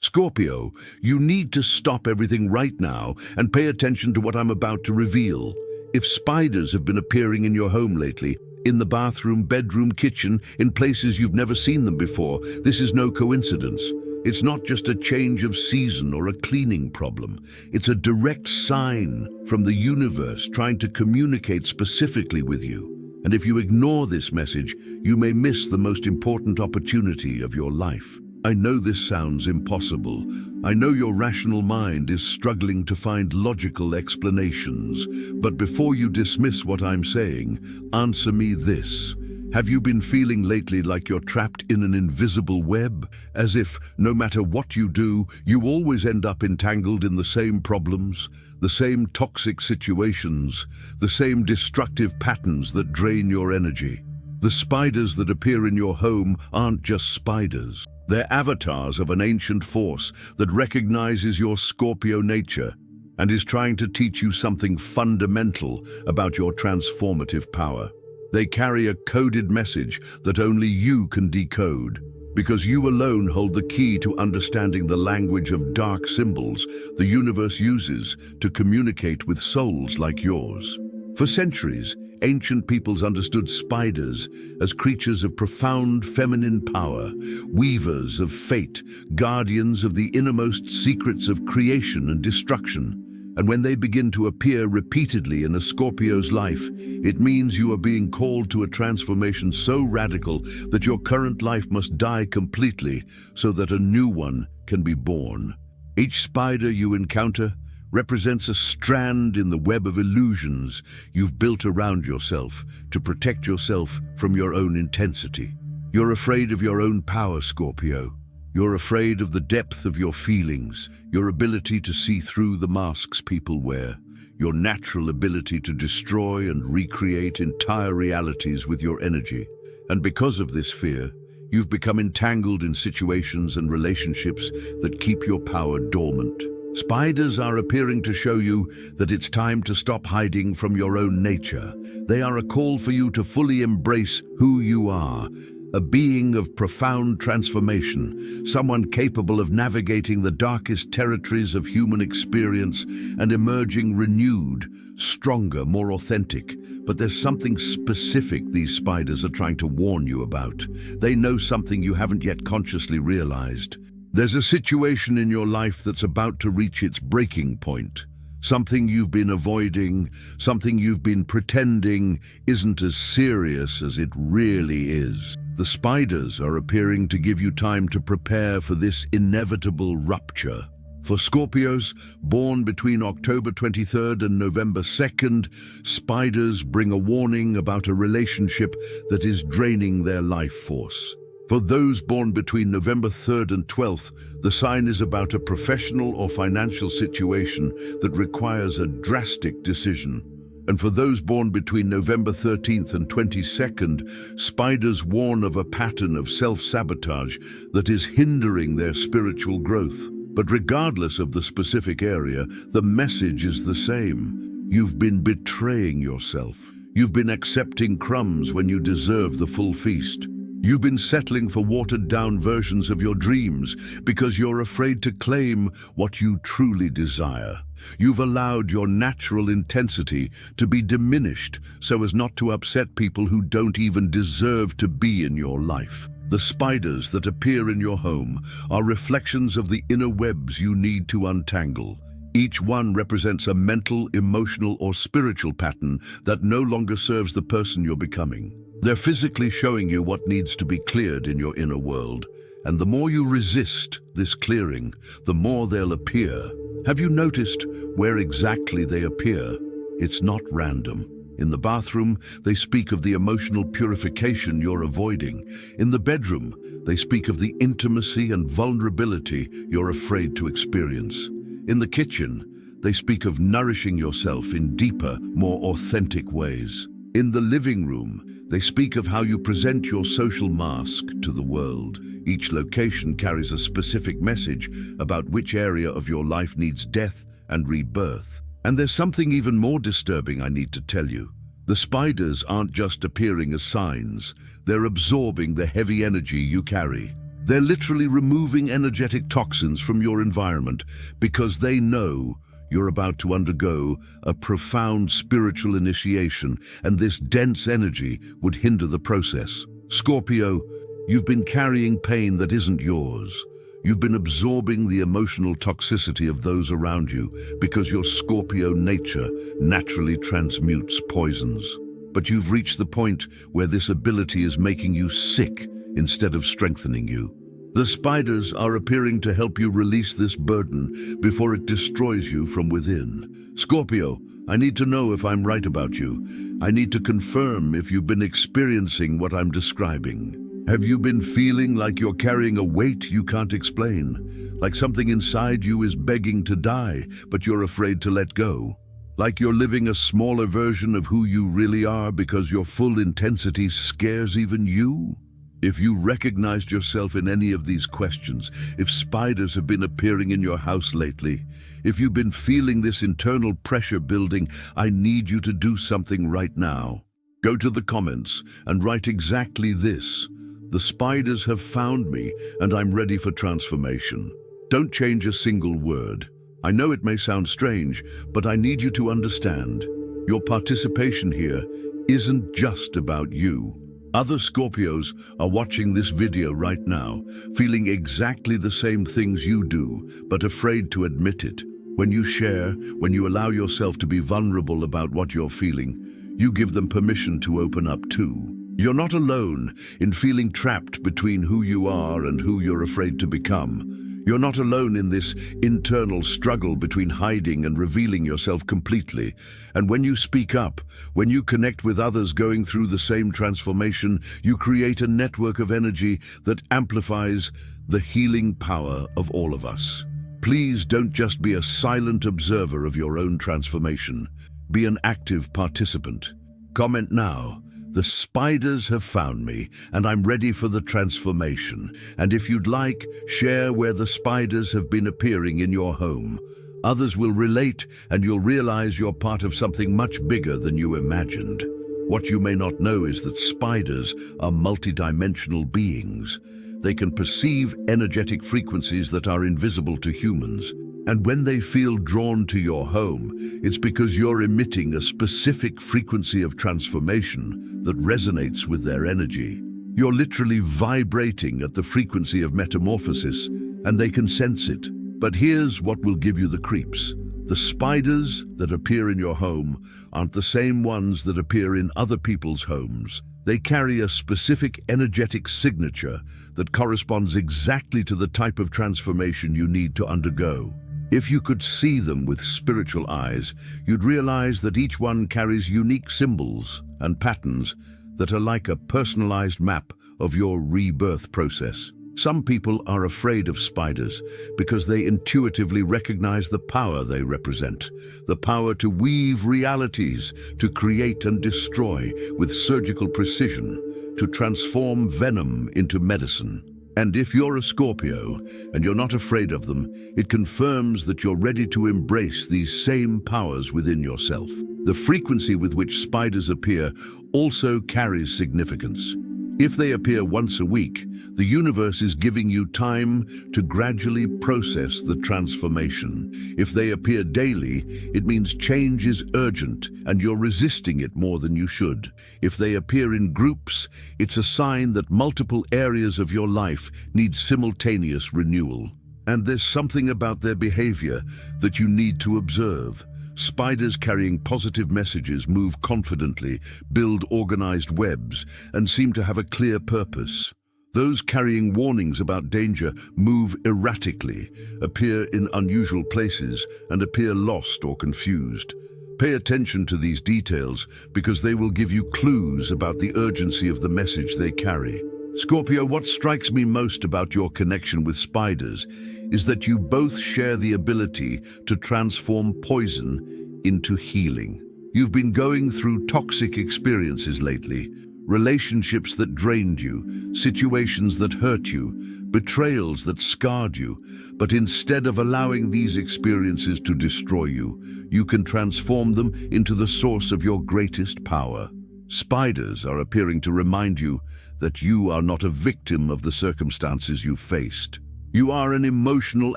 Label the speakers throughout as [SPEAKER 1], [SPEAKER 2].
[SPEAKER 1] Scorpio, you need to stop everything right now and pay attention to what I'm about to reveal. If spiders have been appearing in your home lately, in the bathroom, bedroom, kitchen, in places you've never seen them before, this is no coincidence. It's not just a change of season or a cleaning problem. It's a direct sign from the universe trying to communicate specifically with you. And if you ignore this message, you may miss the most important opportunity of your life. I know this sounds impossible. I know your rational mind is struggling to find logical explanations. But before you dismiss what I'm saying, answer me this. Have you been feeling lately like you're trapped in an invisible web? As if, no matter what you do, you always end up entangled in the same problems, the same toxic situations, the same destructive patterns that drain your energy? The spiders that appear in your home aren't just spiders. They're avatars of an ancient force that recognizes your Scorpio nature and is trying to teach you something fundamental about your transformative power. They carry a coded message that only you can decode, because you alone hold the key to understanding the language of dark symbols the universe uses to communicate with souls like yours. For centuries, ancient peoples understood spiders as creatures of profound feminine power, weavers of fate, guardians of the innermost secrets of creation and destruction. And when they begin to appear repeatedly in a Scorpio's life, it means you are being called to a transformation so radical that your current life must die completely so that a new one can be born. Each spider you encounter represents a strand in the web of illusions you've built around yourself to protect yourself from your own intensity. You're afraid of your own power, Scorpio. You're afraid of the depth of your feelings, your ability to see through the masks people wear, your natural ability to destroy and recreate entire realities with your energy. And because of this fear, you've become entangled in situations and relationships that keep your power dormant. Spiders are appearing to show you that it's time to stop hiding from your own nature. They are a call for you to fully embrace who you are, a being of profound transformation, someone capable of navigating the darkest territories of human experience and emerging renewed, stronger, more authentic. But there's something specific these spiders are trying to warn you about. They know something you haven't yet consciously realized. There's a situation in your life that's about to reach its breaking point. Something you've been avoiding, something you've been pretending isn't as serious as it really is. The spiders are appearing to give you time to prepare for this inevitable rupture. For Scorpios, born between October 23rd and November 2nd, spiders bring a warning about a relationship that is draining their life force. For those born between November 3rd and 12th, the sign is about a professional or financial situation that requires a drastic decision. And for those born between November 13th and 22nd, spiders warn of a pattern of self-sabotage that is hindering their spiritual growth. But regardless of the specific area, the message is the same. You've been betraying yourself. You've been accepting crumbs when you deserve the full feast. You've been settling for watered-down versions of your dreams because you're afraid to claim what you truly desire. You've allowed your natural intensity to be diminished so as not to upset people who don't even deserve to be in your life. The spiders that appear in your home are reflections of the inner webs you need to untangle. Each one represents a mental, emotional, or spiritual pattern that no longer serves the person you're becoming. They're physically showing you what needs to be cleared in your inner world, and the more you resist this clearing, the more they'll appear. Have you noticed where exactly they appear? It's not random. In the bathroom, they speak of the emotional purification you're avoiding. In the bedroom, they speak of the intimacy and vulnerability you're afraid to experience. In the kitchen, they speak of nourishing yourself in deeper, more authentic ways. In the living room, they speak of how you present your social mask to the world. Each location carries a specific message about which area of your life needs death and rebirth. And there's something even more disturbing I need to tell you. The spiders aren't just appearing as signs, they're absorbing the heavy energy you carry. They're literally removing energetic toxins from your environment because they know you're about to undergo a profound spiritual initiation, and this dense energy would hinder the process. Scorpio, you've been carrying pain that isn't yours. You've been absorbing the emotional toxicity of those around you because your Scorpio nature naturally transmutes poisons. But you've reached the point where this ability is making you sick instead of strengthening you. The spiders are appearing to help you release this burden before it destroys you from within. Scorpio, I need to know if I'm right about you. I need to confirm if you've been experiencing what I'm describing. Have you been feeling like you're carrying a weight you can't explain? Like something inside you is begging to die, but you're afraid to let go? Like you're living a smaller version of who you really are because your full intensity scares even you? If you recognized yourself in any of these questions, if spiders have been appearing in your house lately, if you've been feeling this internal pressure building, I need you to do something right now. Go to the comments and write exactly this. The spiders have found me and I'm ready for transformation. Don't change a single word. I know it may sound strange, but I need you to understand. Your participation here isn't just about you. Other Scorpios are watching this video right now, feeling exactly the same things you do, but afraid to admit it. When you share, when you allow yourself to be vulnerable about what you're feeling, you give them permission to open up too. You're not alone in feeling trapped between who you are and who you're afraid to become. You're not alone in this internal struggle between hiding and revealing yourself completely. And when you speak up, when you connect with others going through the same transformation, you create a network of energy that amplifies the healing power of all of us. Please don't just be a silent observer of your own transformation. Be an active participant. Comment now. The spiders have found me, and I'm ready for the transformation. And if you'd like, share where the spiders have been appearing in your home. Others will relate, and you'll realize you're part of something much bigger than you imagined. What you may not know is that spiders are multidimensional beings. They can perceive energetic frequencies that are invisible to humans. And when they feel drawn to your home, it's because you're emitting a specific frequency of transformation that resonates with their energy. You're literally vibrating at the frequency of metamorphosis, and they can sense it. But here's what will give you the creeps. The spiders that appear in your home aren't the same ones that appear in other people's homes. They carry a specific energetic signature that corresponds exactly to the type of transformation you need to undergo. If you could see them with spiritual eyes, you'd realize that each one carries unique symbols and patterns that are like a personalized map of your rebirth process. Some people are afraid of spiders because they intuitively recognize the power they represent, the power to weave realities, to create and destroy with surgical precision, to transform venom into medicine. And if you're a Scorpio and you're not afraid of them, it confirms that you're ready to embrace these same powers within yourself. The frequency with which spiders appear also carries significance. If they appear once a week, the universe is giving you time to gradually process the transformation. If they appear daily, it means change is urgent and you're resisting it more than you should. If they appear in groups, it's a sign that multiple areas of your life need simultaneous renewal. And there's something about their behavior that you need to observe. Spiders carrying positive messages move confidently, build organized webs, and seem to have a clear purpose. Those carrying warnings about danger move erratically, appear in unusual places, and appear lost or confused. Pay attention to these details because they will give you clues about the urgency of the message they carry. Scorpio, what strikes me most about your connection with spiders is that you both share the ability to transform poison into healing. You've been going through toxic experiences lately, relationships that drained you, situations that hurt you, betrayals that scarred you, but instead of allowing these experiences to destroy you, you can transform them into the source of your greatest power. Spiders are appearing to remind you that you are not a victim of the circumstances you faced. You are an emotional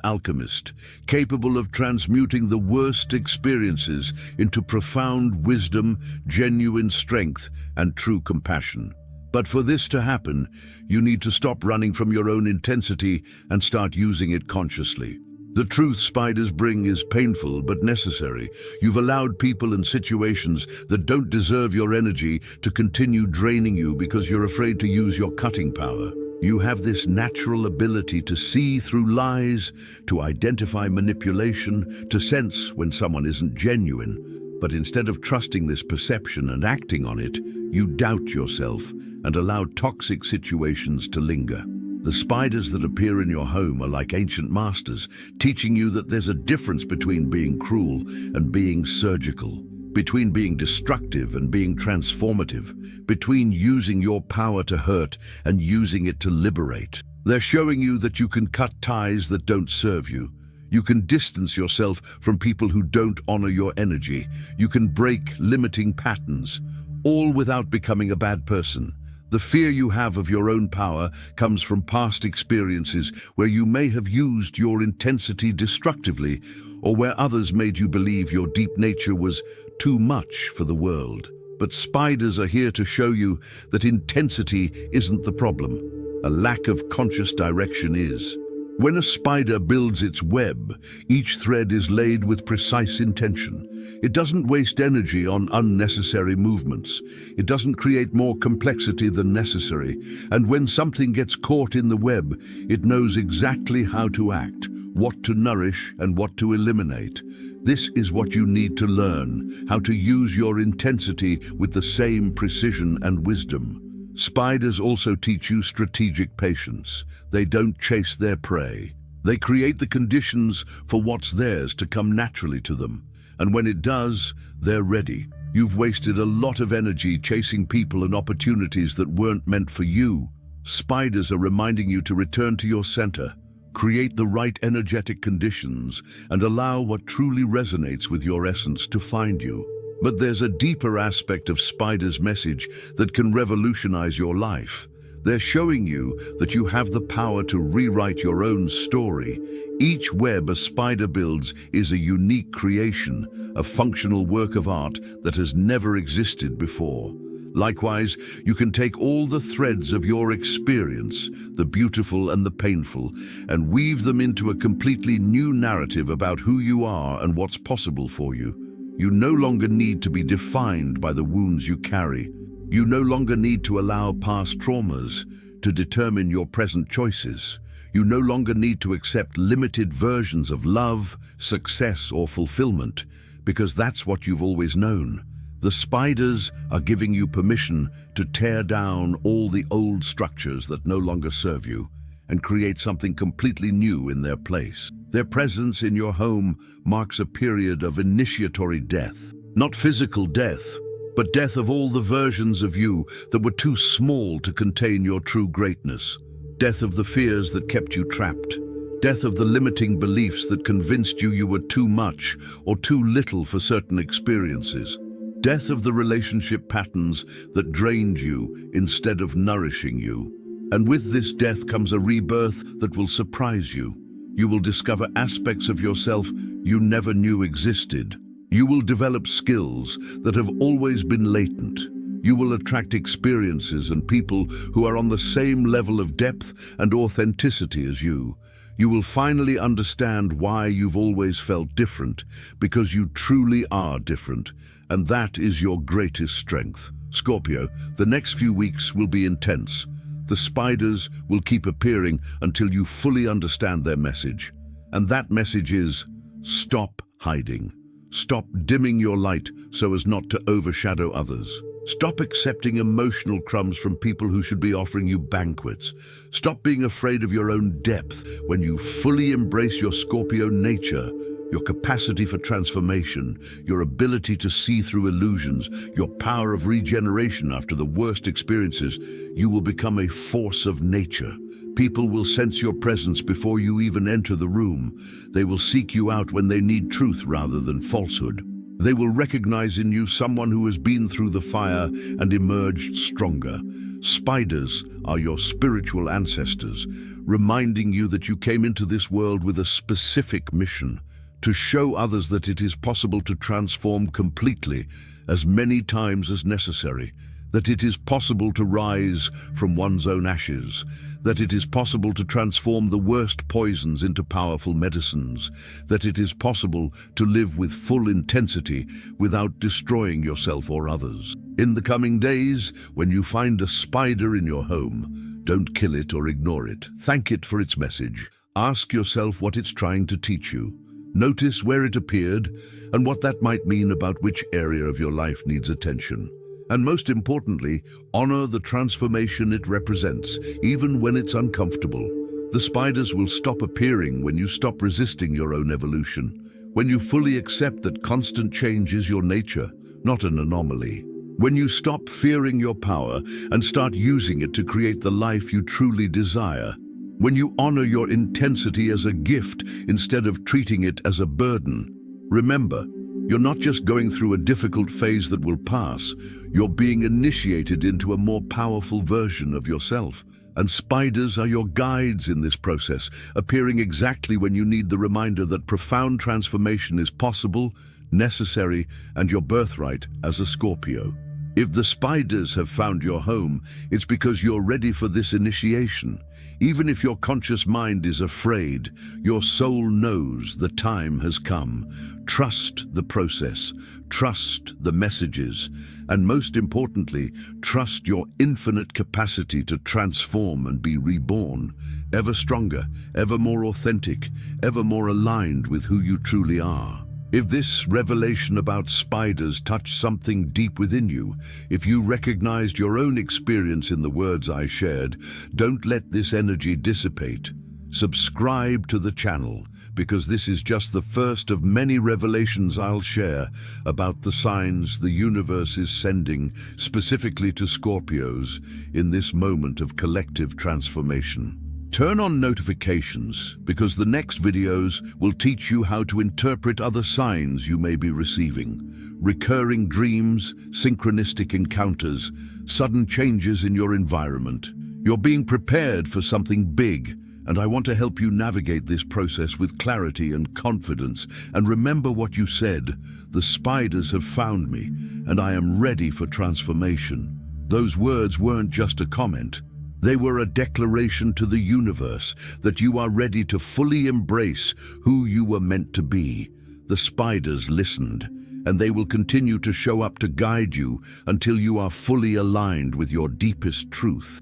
[SPEAKER 1] alchemist, capable of transmuting the worst experiences into profound wisdom, genuine strength, and true compassion. But for this to happen, you need to stop running from your own intensity and start using it consciously. The truth spiders bring is painful but necessary. You've allowed people and situations that don't deserve your energy to continue draining you because you're afraid to use your cutting power. You have this natural ability to see through lies, to identify manipulation, to sense when someone isn't genuine. But instead of trusting this perception and acting on it, you doubt yourself and allow toxic situations to linger. The spiders that appear in your home are like ancient masters, teaching you that there's a difference between being cruel and being surgical, between being destructive and being transformative, between using your power to hurt and using it to liberate. They're showing you that you can cut ties that don't serve you. You can distance yourself from people who don't honor your energy. You can break limiting patterns, all without becoming a bad person. The fear you have of your own power comes from past experiences where you may have used your intensity destructively, or where others made you believe your deep nature was too much for the world. But spiders are here to show you that intensity isn't the problem. A lack of conscious direction is. When a spider builds its web, each thread is laid with precise intention. It doesn't waste energy on unnecessary movements. It doesn't create more complexity than necessary. And when something gets caught in the web, it knows exactly how to act, what to nourish and what to eliminate. This is what you need to learn, how to use your intensity with the same precision and wisdom. Spiders also teach you strategic patience. They don't chase their prey. They create the conditions for what's theirs to come naturally to them. And when it does, they're ready. You've wasted a lot of energy chasing people and opportunities that weren't meant for you. Spiders are reminding you to return to your center, create the right energetic conditions, and allow what truly resonates with your essence to find you. But there's a deeper aspect of Spider's message that can revolutionize your life. They're showing you that you have the power to rewrite your own story. Each web a spider builds is a unique creation, a functional work of art that has never existed before. Likewise, you can take all the threads of your experience, the beautiful and the painful, and weave them into a completely new narrative about who you are and what's possible for you. You no longer need to be defined by the wounds you carry. You no longer need to allow past traumas to determine your present choices. You no longer need to accept limited versions of love, success, or fulfillment, because that's what you've always known. The spiders are giving you permission to tear down all the old structures that no longer serve you and create something completely new in their place. Their presence in your home marks a period of initiatory death. Not physical death, but death of all the versions of you that were too small to contain your true greatness. Death of the fears that kept you trapped. Death of the limiting beliefs that convinced you were too much or too little for certain experiences. Death of the relationship patterns that drained you instead of nourishing you. And with this death comes a rebirth that will surprise you. You will discover aspects of yourself you never knew existed. You will develop skills that have always been latent. You will attract experiences and people who are on the same level of depth and authenticity as you. You will finally understand why you've always felt different, because you truly are different, and that is your greatest strength. Scorpio, the next few weeks will be intense. The spiders will keep appearing until you fully understand their message. And that message is, stop hiding. Stop dimming your light so as not to overshadow others. Stop accepting emotional crumbs from people who should be offering you banquets. Stop being afraid of your own depth when you fully embrace your Scorpio nature, your capacity for transformation, your ability to see through illusions, your power of regeneration after the worst experiences. You will become a force of nature. People will sense your presence before you even enter the room. They will seek you out when they need truth rather than falsehood. They will recognize in you someone who has been through the fire and emerged stronger. Spiders are your spiritual ancestors, reminding you that you came into this world with a specific mission: to show others that it is possible to transform completely, as many times as necessary, that it is possible to rise from one's own ashes, that it is possible to transform the worst poisons into powerful medicines, that it is possible to live with full intensity without destroying yourself or others. In the coming days, when you find a spider in your home, don't kill it or ignore it. Thank it for its message. Ask yourself what it's trying to teach you. Notice where it appeared and what that might mean about which area of your life needs attention. And most importantly, honor the transformation it represents, even when it's uncomfortable. The spiders will stop appearing when you stop resisting your own evolution, when you fully accept that constant change is your nature, not an anomaly. When you stop fearing your power and start using it to create the life you truly desire. When you honor your intensity as a gift instead of treating it as a burden. Remember, you're not just going through a difficult phase that will pass, you're being initiated into a more powerful version of yourself. And spiders are your guides in this process, appearing exactly when you need the reminder that profound transformation is possible, necessary, and your birthright as a Scorpio. If the spiders have found your home, it's because you're ready for this initiation. Even if your conscious mind is afraid, your soul knows the time has come. Trust the process, trust the messages, and most importantly, trust your infinite capacity to transform and be reborn, ever stronger, ever more authentic, ever more aligned with who you truly are. If this revelation about spiders touched something deep within you, if you recognized your own experience in the words I shared, don't let this energy dissipate. Subscribe to the channel, because this is just the first of many revelations I'll share about the signs the universe is sending specifically to Scorpios in this moment of collective transformation. Turn on notifications, because the next videos will teach you how to interpret other signs you may be receiving. Recurring dreams, synchronistic encounters, sudden changes in your environment. You're being prepared for something big, and I want to help you navigate this process with clarity and confidence. And remember what you said: the spiders have found me, and I am ready for transformation. Those words weren't just a comment. They were a declaration to the universe that you are ready to fully embrace who you were meant to be. The spiders listened, and they will continue to show up to guide you until you are fully aligned with your deepest truth.